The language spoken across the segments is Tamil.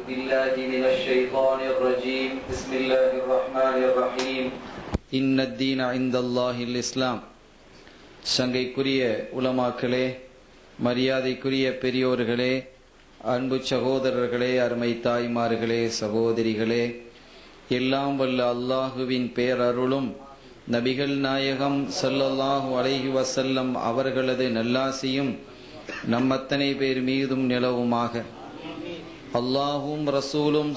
بالله من الشيطان الرجيم بسم الله الرحمن الرحيم إن الدين عند الله الإسلام. சங்கைக்குரிய உலமாக்களே, மரியாதைக்குரிய பெரியோர்களே, அன்பு சகோதரர்களே, அருமை தாய்மார்களே, சகோதரிகளே, எல்லாம் வல்ல அல்லாஹுவின் பேரருளும் நபிகள் நாயகம் ஸல்லல்லாஹு அலைஹி வஸல்லம் அவர்களது நல்லாசியும் நம்மத்தனை பேர் மீதும் நிலவுமாக. அல்லாஹும் ரசூலும்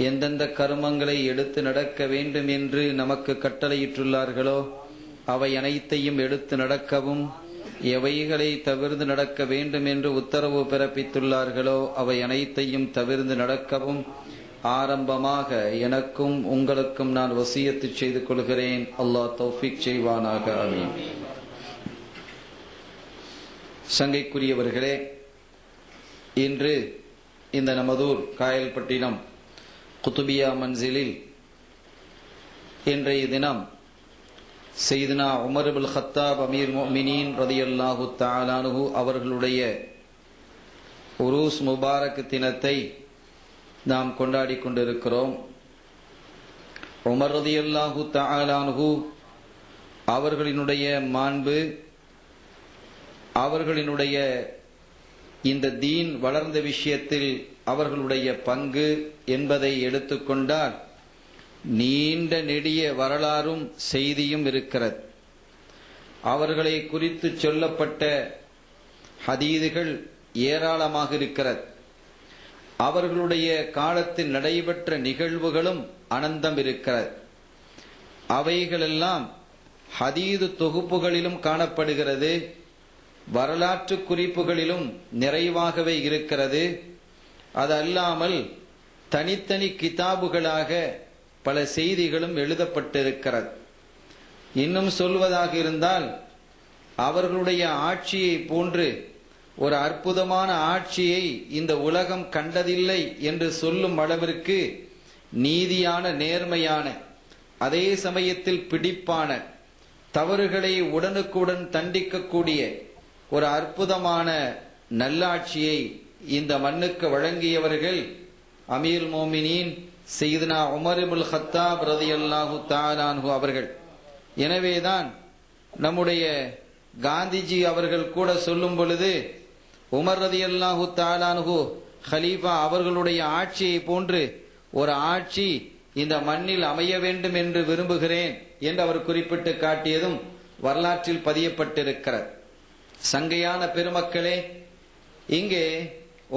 எந்தெந்த கர்மங்களை எடுத்து நடக்க வேண்டும் என்று நமக்கு கட்டளையிட்டுள்ளார்களோ அவை அனைத்தையும் எடுத்து நடக்கவும், எவைகளை தவிர்த்து நடக்க வேண்டும் என்று உத்தரவு பிறப்பித்துள்ளார்களோ அவை அனைத்தையும் தவிர்த்து நடக்கவும் ஆரம்பமாக எனக்கும் உங்களுக்கும் நான் வசியத்து செய்து கொள்கிறேன். அல்லாஹ் தௌஃபீக் செய்வானாக. ஆமீன். சங்கைக்குரியவர்களே, இன்று இந்த நமதூர் காயல்பட்டினம் குத்துபியா மன்சிலில் இன்றைய தினம் சையதுனா உமர் இப்னு கத்தாப் அமீர் முஃமினீன் ரலியல்லாஹு தஆலா அன்ஹு அவர்களுடைய உரூஸ் முபாரக் தினத்தை நாம் கொண்டாடி கொண்டிருக்கிறோம். உமர் ரலியல்லாஹு தஆலா அன்ஹு அவர்களினுடைய மாண்பு, அவர்களினுடைய இந்த தீன் வளர்ந்த விஷயத்தில் அவர்களுடைய பங்கு என்பதை எடுத்துக்கொண்டால் நீண்ட நெடிய வரலாறும் செய்தியும் இருக்கிறது. அவர்களை குறித்து சொல்லப்பட்ட ஹதீதுகள் ஏராளமாக இருக்கிறது. அவர்களுடைய காலத்தில் நடைபெற்ற நிகழ்வுகளும் அனந்தம் இருக்கிறது. அவைகளெல்லாம் ஹதீது தொகுப்புகளிலும் காணப்படுகிறது, வரலாற்று குறிப்புகளிலும் நிறைவாகவே இருக்கிறது. அது அல்லாமல் தனித்தனி கிதாபுகளாக பல செய்திகளும் எழுதப்பட்டிருக்கிறது. இன்னும் சொல்வதாக இருந்தால் அவர்களுடைய ஆட்சியை போன்று ஒரு அற்புதமான ஆட்சியை இந்த உலகம் கண்டதில்லை என்று சொல்லும் அளவிற்கு நீதியான, நேர்மையான, அதே சமயத்தில் பிடிப்பான, தவறுகளை உடனுக்குடன் தண்டிக்கக்கூடிய ஒரு அற்புதமான நல்லாட்சியை இந்த மண்ணுக்கு வழங்கியவர்கள் அமீர் மோமினீன் சையதுனா உமர் இப்னு கத்தாப் ரலியல்லாஹு தஆலா அன்ஹு அவர்கள். எனவேதான் நம்முடைய காந்திஜி அவர்கள் கூட சொல்லும் பொழுது உமர் ரலியல்லாஹு தஆலா அன்ஹு ஹலீஃபா அவர்களுடைய ஆட்சியை போன்று ஒரு ஆட்சி இந்த மண்ணில் அமைய வேண்டும் என்று விரும்புகிறேன் என்று அவர் குறிப்பிட்டு காட்டியதும் வரலாற்றில் பதியப்பட்டிருக்கிறது. சங்கையான பெருமக்களே, இங்கே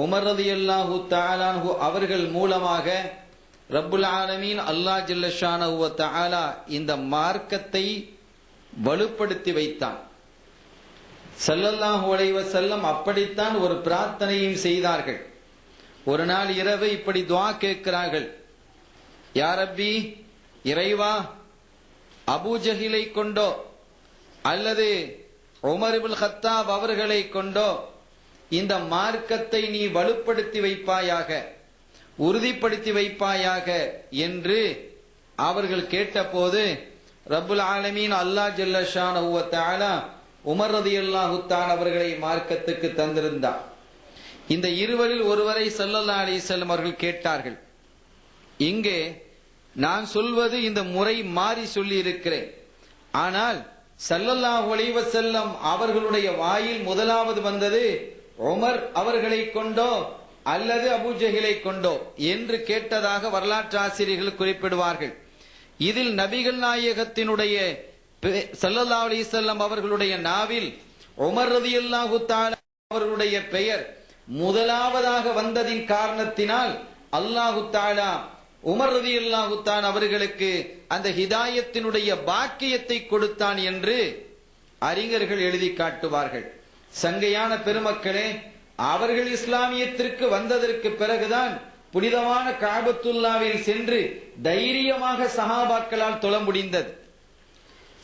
உமர் ரலியல்லாஹு தஆலா அன்ஹு அவர்கள் மூலமாக ரப்புல் ஆலமீன் அல்லாஹ் ஜல்ல ஷானஹு வ தஆலா இந்த மார்க்கத்தை வலுப்படுத்தி வைத்தான். ஸல்லல்லாஹு அலைஹி வஸல்லம் அப்படித்தான் ஒரு பிரார்த்தனையும் செய்தார்கள். ஒரு நாள் இரவு இப்படி துஆ கேட்கிறார்கள், யா ரப்பி, இறைவா, அபூ ஜஹிலை கொண்டோ அல்லது உமர் இப்னு கத்தாப் அவர்களை கொண்டோ இந்த மார்க்கத்தை நீ வலுப்படுத்தி வைப்பாயாக, உறுதிப்படுத்தி வைப்பாயாக என்று அவர்கள் கேட்டபோது ரப்புல் ஆலமீன் அல்லாஹ் ஜல்ல ஷானஹு வ தஆலா உமர் ரலியல்லாஹு தஆலா அவர்களை மார்க்கத்துக்கு தந்திருந்தார். இந்த இருவரில் ஒருவரை ஸல்லல்லாஹு அலைஹி வஸல்லம் அவர்கள் கேட்டார்கள். இங்கே நான் சொல்வது இந்த முறை மாறி சொல்லி இருக்கிறேன். ஆனால் ஸல்லல்லாஹு அலைஹி வஸல்லம் அவர்களுடைய வாயில் முதலாவது வந்தது உமர் அவர்களை கொண்டோ அல்லது அபூ ஜஹிலை கொண்டோ என்று கேட்டதாக வரலாற்று ஆசிரியர்கள் குறிப்பிடுவார்கள். இதில் நபிகள் நாயகத்தினுடைய ஸல்லல்லாஹு அலைஹி வஸல்லம் அவர்களுடைய நாவில் உமர் ரலியல்லாஹு தஆலா அவர்களுடைய பெயர் முதலாவதாக வந்ததின் காரணத்தினால் அல்லாஹு தஆலா உமர் ரலியல்லாஹு தஆலா அவர்களுக்கு அந்த ஹிதாயத்தினுடைய பாக்கியத்தை கொடுத்தான் என்று அறிஞர்கள் எழுதி காட்டுவார்கள். சங்கையான பெருமக்களே, அவர்கள் இஸ்லாமியத்திற்கு வந்ததற்கு பிறகுதான் புனிதமான காபத்துல்லாவில் சென்று தைரியமாக சஹாபாக்களால் தொழ முடிந்தது.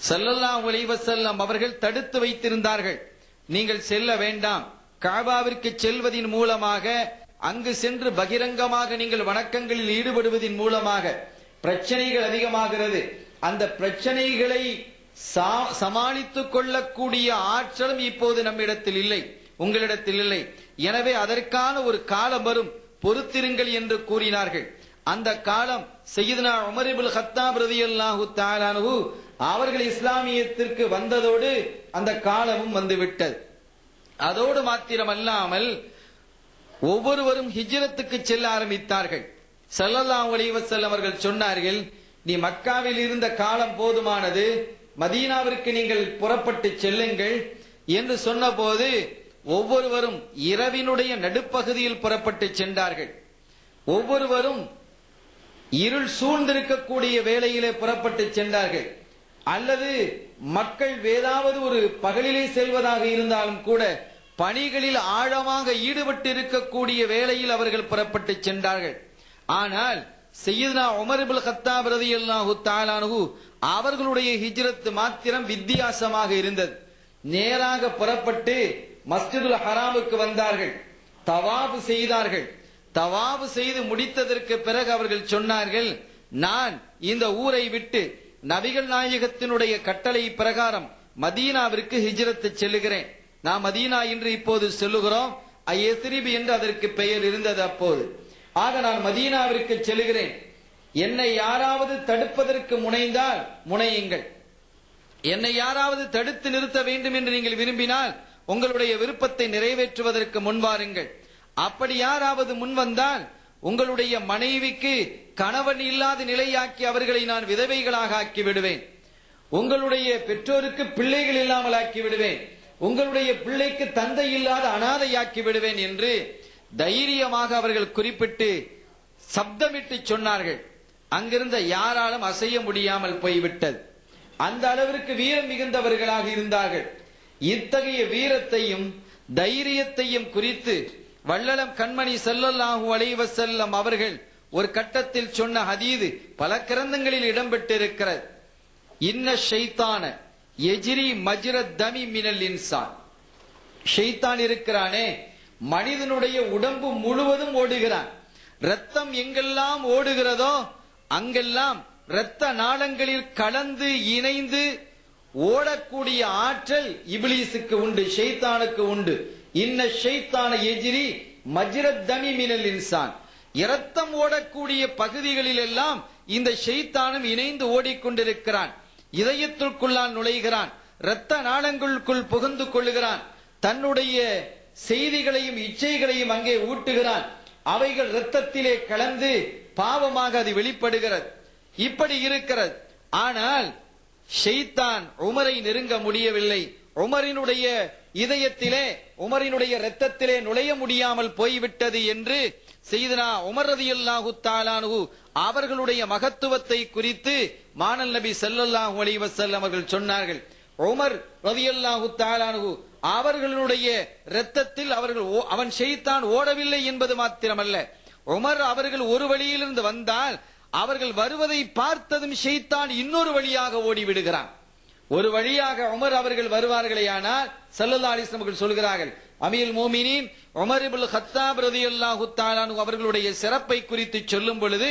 ஸல்லல்லாஹு அலைஹி வஸல்லம் அவர்கள் தடுத்து வைத்திருந்தார்கள், நீங்கள் செல்ல வேண்டாம், காபாவிற்கு செல்வதின் மூலமாக அங்கு சென்று பகிரங்கமாக நீங்கள் வணக்கங்களில் ஈடுபடுவதன் மூலமாக பிரச்சனைகள் அதிகமாகிறது, அந்த பிரச்சனைகளை சமாளித்துக் கொள்ளக்கூடிய ஆற்றலும் இப்போது நம்மிடத்தில் இல்லை, உங்களிடத்தில் இல்லை. எனவே அதற்கான ஒரு காலம் வரும், பொறுத்திருங்கள் என்று கூறினார்கள். அந்த காலம் சையதுனா உமர் இப்னு கத்தாப் ரலியல்லாஹு தஆலா அன்ஹு அவர்கள் இஸ்லாமியத்திற்கு வந்ததோடு அந்த காலமும் வந்துவிட்டது. அதோடு மாத்திரமல்லாமல் ஒவ்வொருவரும் ஹிஜ்ரத்துக்கு செல்ல ஆரம்பித்தார்கள். ஸல்லல்லாஹு அலைஹி வஸல்லம் அவர்கள் சொன்னார்கள், நீ மக்காவில் இருந்த காலம் போதுமானது, மதீனாவிற்கு நீங்கள் புறப்பட்டு செல்லுங்கள் என்று சொன்னபோது ஒவ்வொருவரும் இரவினுடைய நடுப்பகுதியில் புறப்பட்டு சென்றார்கள். ஒவ்வொருவரும் இருள் சூழ்ந்திருக்கக்கூடிய வேளையிலே புறப்பட்டு சென்றார்கள். அல்லது மக்கள் ஏதாவது ஒரு பகலிலே செல்வதாக இருந்தாலும் கூட பணிகளில் ஆழமாக ஈடுபட்டு இருக்கக்கூடிய வேளையில் அவர்கள் புறப்பட்டு சென்றார்கள். ஆனால் சையதுனா உமர் இப்னு கத்தாப் ரலியல்லாஹு தஆலா அன்ஹு அவர்களுடைய ஹிஜ்ரத் மாத்திரம் வித்தியாசமாக இருந்தது. நேராக புறப்பட்டு மஸ்ஜிதுல் ஹராமுக்கு வந்தார்கள், தவாப் செய்தார்கள். தவாப் செய்து முடித்ததற்கு பிறகு அவர்கள் சொன்னார்கள், நான் இந்த ஊரை விட்டு நபிகள் நாயகத்தினுடைய கட்டளை பிரகாரம் மதீனாவிற்கு ஹிஜ்ரத் செல்லுகிறேன். நான் மதீனா என்று இப்போது சொல்லுகிறோம், யஸ்ரிப் என்று அதற்கு பெயர் இருந்தது அப்போது. ஆக நான் மதீனாவிற்கு செல்லுகிறேன். என்னை யாராவது தடுப்பதற்கு முனைந்தால் முனையுங்கள். என்னை யாராவது தடுத்து நிறுத்த வேண்டும் என்று நீங்கள் விரும்பினால் உங்களுடைய விருப்பத்தை நிறைவேற்றுவதற்கு முன்வாருங்கள். அப்படி யாராவது முன்வந்தால் உங்களுடைய மனைவிக்கு கணவன் இல்லாத நிலையாக்கி அவர்களை நான் விதவைகளாக ஆக்கி விடுவேன். உங்களுடைய பெற்றோருக்கு பிள்ளைகள் இல்லாமல் ஆக்கி விடுவேன். உங்களுடைய பிள்ளைக்கு தந்தை இல்லாத அனாதையாக்கி விடுவேன் என்று தைரியமாக அவர்கள் குறிப்பிட்டு சப்தமிட்டு சொன்னார்கள். அங்கிருந்த யாராலும் அசைய முடியாமல் போய்விட்டது. அந்த அளவிற்கு வீரம் மிகுந்தவர்களாக இருந்தார்கள். இத்தகைய வீரத்தையும் தைரியத்தையும் குறித்து வள்ளலம் கண்மணி ஸல்லல்லாஹு அலைஹி வஸல்லம் அவர்கள் ஒரு கட்டத்தில் சொன்ன ஹதீஸ் பல கிரந்தங்களில் இடம்பெற்றிருக்கிறது. இன்ன ஷைத்தான எஜ்ரி மஜ்ரத் தமி மினல் இன்சான். ஷைத்தான் இருக்கிறானே, மனிதனுடைய உடம்பு முழுவதும் ஓடுகிறான். ரத்தம் எங்கெல்லாம் ஓடுகிறதோ அங்கெல்லாம் இரத்த நாளங்களில் கலந்து இணைந்து ஓடக்கூடிய ஆற்றல் இப்லீஸுக்கு உண்டு, ஷைத்தானுக்கு உண்டு. இன்ன ஷைத்தான எஜ்ரி மஜ்ரத் தமி மினல் இன்சான். இரத்தம் ஓடக்கூடிய பகுதிகளில் எல்லாம் இந்த ஷைத்தானும் இணைந்து ஓடிக்கொண்டிருக்கிறான். இதயத்திற்குள்ளால் நுழைகிறான், இரத்த நாளங்களுக்குள் புகுந்து கொள்ளுகிறான், தன்னுடைய செய்திகளையும் இச்சைகளையும் அங்கே ஊட்டுகிறான். அவைகள் இரத்தத்திலே கலந்து பாவமாக அது வெளிப்படுகிறது. இப்படி இருக்கிறது. ஆனால் ஷைத்தான் உமரை நெருங்க முடியவில்லை. உமரினுடைய இதயத்திலே, உமரினுடைய இரத்தத்திலே நுழைய முடியாமல் போய்விட்டது என்று சையதுனா உமர் ரலியல்லாஹு தஆலா அன்ஹு அவர்களுடைய மகத்துவத்தை குறித்து மானல் நபி ஸல்லல்லாஹு அலைஹி வஸல்லம் அவர்கள் சொன்னார்கள். உமர் ரலியல்லாஹு தஆலா அன்ஹு அவர்களுடைய இரத்தத்தில் அவன் ஷைத்தான் ஓடவில்லை என்பது மாத்திரமல்ல, உமர் அவர்கள் ஒரு வழியிலிருந்து வந்தால் அவர்கள் வருவதை பார்த்ததும் ஷைத்தான் இன்னொரு வழியாக ஓடிவிடுகிறான். ஒரு வழியாக உமர் அவர்கள் வருவார்களேயானால் ஸல்லல்லாஹு அலைஹி வஸல்லம் அவர்கள் சொல்கிறார்கள், அமீருல் மோமினீன் உமர் இப்னு கத்தாப் ரலியல்லாஹு தஆலா அன்ஹு அவர்களுடைய சிறப்பை குறித்து சொல்லும் பொழுது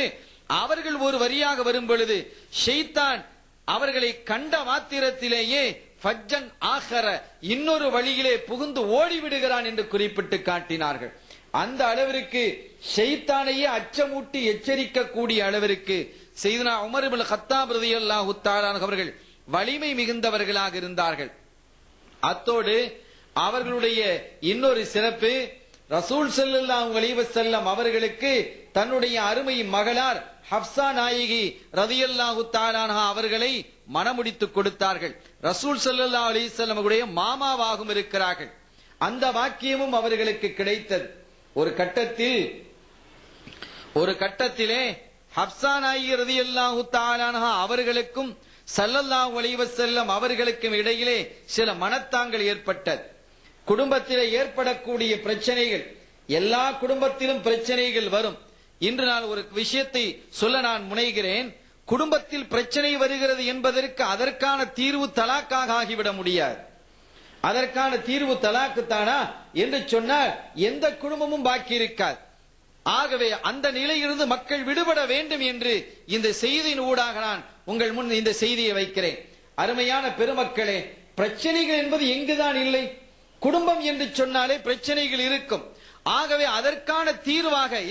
அவர்கள் ஒரு வரியாக வரும் பொழுது ஷைத்தான் அவர்களை கண்ட மாத்திரத்திலேயே ஃபஜ்ஜன் ஆஹர இன்னொரு வழியிலே புகுந்து ஓடிவிடுகிறான் என்று குறிப்பிட்டு காட்டினார்கள். அந்த அளவிற்கு ஷைத்தானையே அச்சமூட்டி எச்சரிக்கக்கூடிய அளவிற்கு சையதுனா உமர் இப்னு கத்தாப் ரலியல்லாஹு தஆலா அன்ஹு அவர்கள் வலிமை மிகுந்தவர்களாக இருந்தார்கள். அத்தோடு அவர்களுடைய இன்னொரு சிறப்பு, ரசூல் ஸல்லல்லாஹு அலைஹி வஸல்லம் அவர்களுக்கு தன்னுடைய அருமை மகளார் ஹப்ஸா நாயகி ரலியல்லாஹு தஆலா அன்ஹா அவர்களை மணமுடித்து கொடுத்தார்கள். ரசூல் ஸல்லல்லாஹு அலைஹி வஸல்லம் அவருடைய மாமாவாகவும் இருக்கிறார்கள். அந்த வாக்கியமும் அவர்களுக்கு கிடைத்தது. ஒரு கட்டத்திலே ஹப்ஸா நாயகி ரலியல்லாஹு தஆலா அன்ஹா அவர்களுக்கும் ஸல்லல்லாஹு அலைஹி வஸல்லம் அவர்களுக்கும் இடையிலே சில மனத்தாங்கள் ஏற்பட்டது. குடும்பத்திலே ஏற்படக்கூடிய பிரச்சனைகள், எல்லா குடும்பத்திலும் பிரச்சனைகள் வரும். இன்று நான் ஒரு விஷயத்தை சொல்ல நான் முனைகிறேன். குடும்பத்தில் பிரச்சனை வருகிறது என்பதற்கு அதற்கான தீர்வு தலாக்காக ஆகிவிட முடியாது. அதற்கான தீர்வு தலாக்கு தானா என்று சொன்னால் எந்த குடும்பமும் பாக்கி இருக்காது. ஆகவே அந்த நிலையிலிருந்து மக்கள் விடுபட வேண்டும் என்று இந்த செய்தியின் ஊடாக நான் உங்கள் முன் இந்த செய்தியை வைக்கிறேன். அருமையான பெருமக்களே, பிரச்சனைகள் என்பது எங்குதான் இல்லை? குடும்பம் என்று சொன்னாலே பிரச்சனைகள் இருக்கும். ஆகவே அதற்கான தீர்வாக